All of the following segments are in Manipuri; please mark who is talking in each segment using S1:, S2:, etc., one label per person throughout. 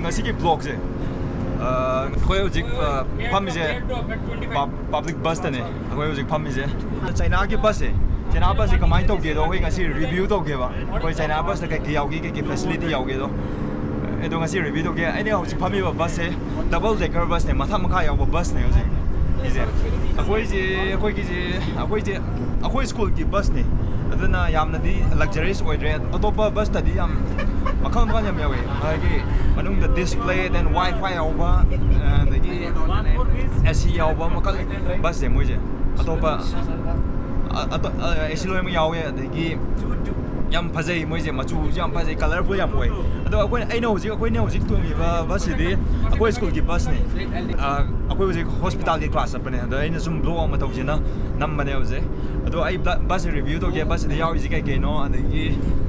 S1: ngasi기 vlogse khoi hojik phammise public bus tane khoi hojik phammise China ki bus e China bus e kamai tawge do khoi ngasi review tawge ba khoi China bus ta kai yaugi ki facility yauge do edo ngasi review tawge aine hojik phami ba bus e double decker bus ne matha makha yaw ba bus ne hojik ise akhoi school ki bus ne aduna yamna di luxurious oidre atopa bus ta di yam makhang makhang yam yawe hagi manung the display then wifi over the AC over makal bus de moje atopa AC lo yam yawe the yam phajai moje machu yam phajai colorful yam oi ado akoi aina hojik tu mi ba bus de akoi school ki bus ne akoi hojik hospital ki class apne ado aina zum blow ma tawjina nam mane hoje ado ai bus review to ge bus de yaw ji kai no adagi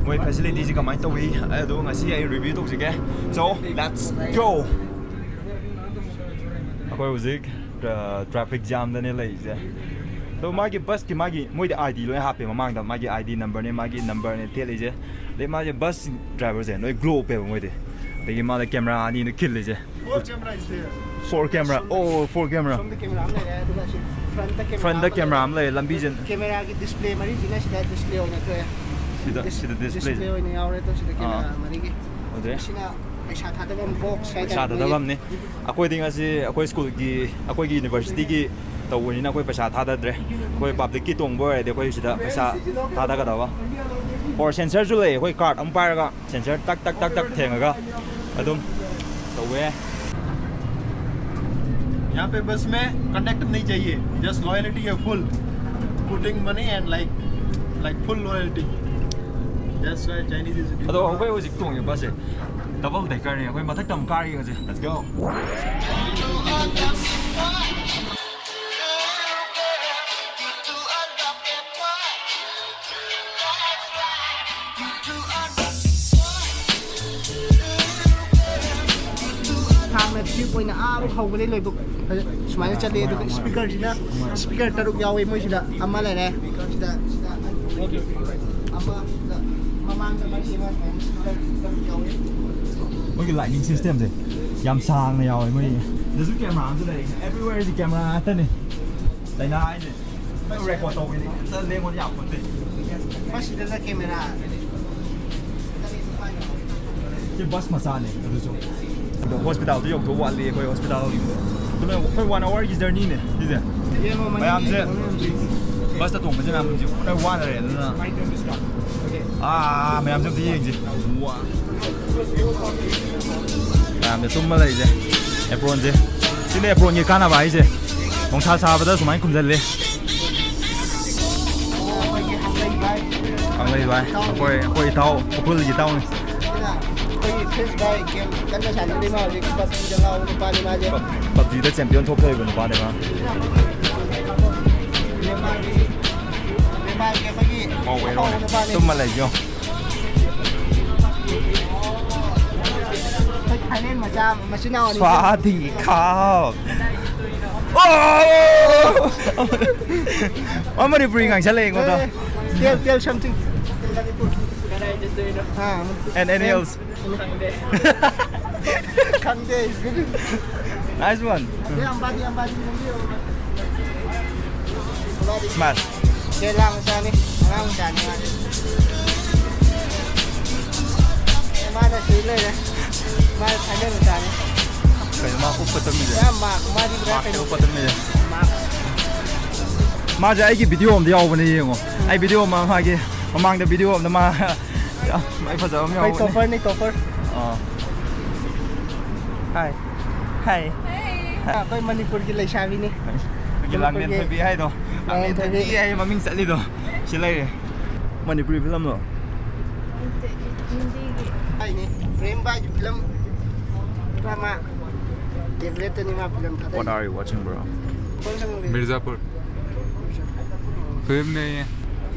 S1: moi facility ji kamai tawi ado ngasi ai review to ji ge so let's go akoi hojik traffic jam da ne lai je तो मागी बस की मागी मोइदे आईडी लोय हापे ममांग दा मागी आईडी नंबर ने तेले जे ले माजे बस ड्राइवर जे नोय ग्लो पे मोइदे देगी माले कैमरा आनी ने किल जे 4 camera oh 4 camera
S2: from the camera am le aduga
S1: front the camera am le lambi je
S2: camera ki display mari jina sida display ona to
S1: sida display
S2: ona yaure to sida camera mari ki
S1: ode
S2: sina aisa thada bam box
S1: sa da bam ne akoi dinga si akoi school ki akoi ki university ki तो वही ना कोई पैसा था दे कोई पब्लिक की तोंग बोरे दे कोई सिदा पैसा था का दवा और सेंसर जो ले कोई कार्ड अंपायर का सेंसर तक तक तक तक थेंगा अदुम तो वे
S3: यहाँ पे बस में कंडक्टर नहीं चाहिए जस्ट लॉयल्टी है full putting money and like full loyalty that's why Chinese is
S1: अदो कोई वो जिक तोंग बस डबल डेकर ने कोई मथक तम कार ये let's go
S2: trip oina a hawgale loi buk sumaina chale du speaker jina speaker taruk yawe moi sida amma le re sida amma mamang da mai sima speaker taruk yawe
S1: moi cái lightning system gì yam sang này yawe moi the su camera am đây everywhere is the camera ta ne dai na ai ne mai record to ni ta le ngon yap kon de
S2: mas sida la camera
S1: cái bus mà sa này du su hospital to yok to wan le koi hospital to koi 1 hour is there ni ne is there mayam je bus ta tong ba je nam ji koi wan re na mayam je ti yeng ji wa mayam je tum ma lai je apron je si le apron ni kana ba ai je mong sa ba da sumai kum je le ang lai bai koi tao ko ji tao ni
S2: Chris Boy game kan na sana ni ma ji bas ji ngau ni pa ni ma je
S1: PUBG da champion top play ba ne ma
S2: ni ma ke pa gi
S1: oh wait tum ma lai jo
S2: thai nen ma cha ma sin nào ni
S1: สวัสดีครับโอ้ว่าไม่ได้บริงานฉันเองว่าต่อ
S2: tell something
S1: and any else
S2: Kang day is good.
S1: nice one
S2: Ambadi
S1: smash
S2: lang sa ni mana sila ya mana ada macam
S1: kayak mau aku potong aja
S2: ya mak di berapa
S1: aku potong aja mak jadi ini video om dia apa nih yang ini video mah lagi memang ada video om nama ya mai pas om ya
S2: ni cover Hai kau Manipur ki lai sabi ni
S1: Gilang nen phi hai do ang nen phi hai maming sa li do silai Manipuri film lo
S2: hai ni frame by film drama favorite ni ma film
S1: what are you watching bro
S4: Mirzapur film नहीं है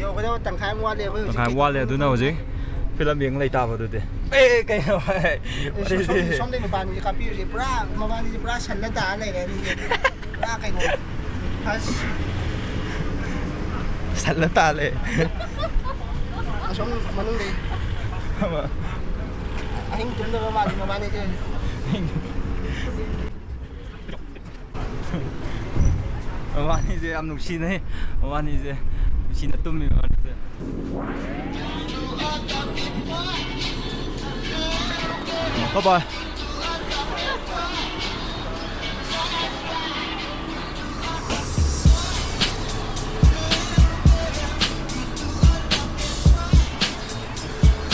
S2: yo ko daw tangkai mo wale ko
S1: tangkai wale du na hoje film yang lai ta ba du de kai ho hai
S2: som de ban ni kapi si pra ma ban ni pra san la da lai le ni pra kai no has
S1: san la ta le
S2: som manung de ahing tum da ma ban ni
S1: ꯃꯕꯥꯅꯤꯁꯦ ꯌꯥꯝ ꯅꯨꯡꯁꯤꯅꯩ ꯃꯕꯥꯅꯤꯁꯦ ꯅꯨꯡꯁꯤꯅ ꯇꯨꯝꯃꯤ ꯃꯕꯥꯅꯤꯁꯦ Bye-bye.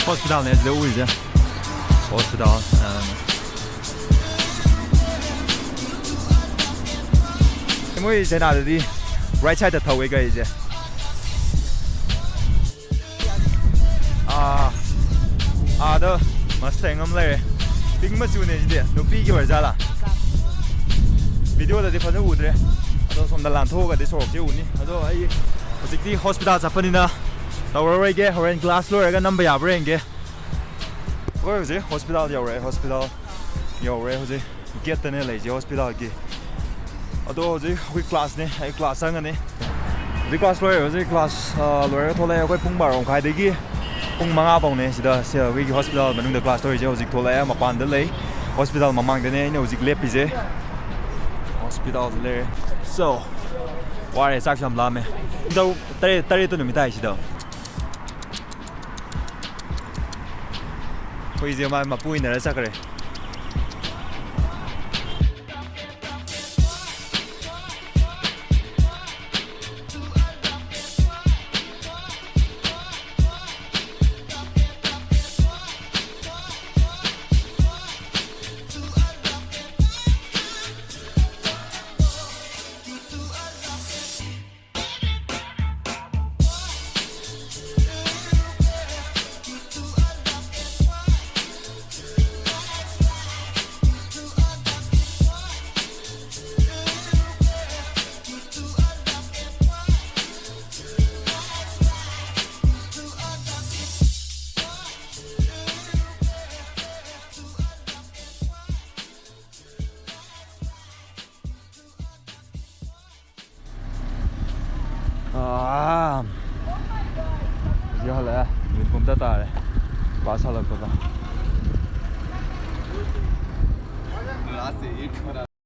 S1: Hospital ne? Size uyuyacağım. Hospital. Moi sẽ nào đi right side thầu cái gì chứ? Đó Mustang âm lại. Pink mà chụp này gì đấy? Nó pink cái vậy là? Video là đi phát ra ủi đấy. Đó xong là làm thô cái đấy sổ chứ ủi ní. Đó ấy. Ở đây hospital sắp phân đi na. Tàu rồi cái horn glass rồi cái number ya bring cái. Ôi gì? Hospital rồi hospital. Rồi gì? Get tên này lấy gì hospital cái. Đó gì? Cái class này, cái class sang này. Cái class rồi gì? Class rồi thôi là cái phung bảo ông khai đấy cái. Phung mang áo này, sida cái hospital bên trong class rồi chứ, dịch thôi là mà pan đến lấy hospital mà mang đến này, nó dịch lép gì? Hospital lấy. So, qua đây xác nhận làm ấy. Đâu, tại tôi nói tại gì đâu. Bây giờ mà bui này là sao cái? Giờ là mình cũng đã tới quá sao là có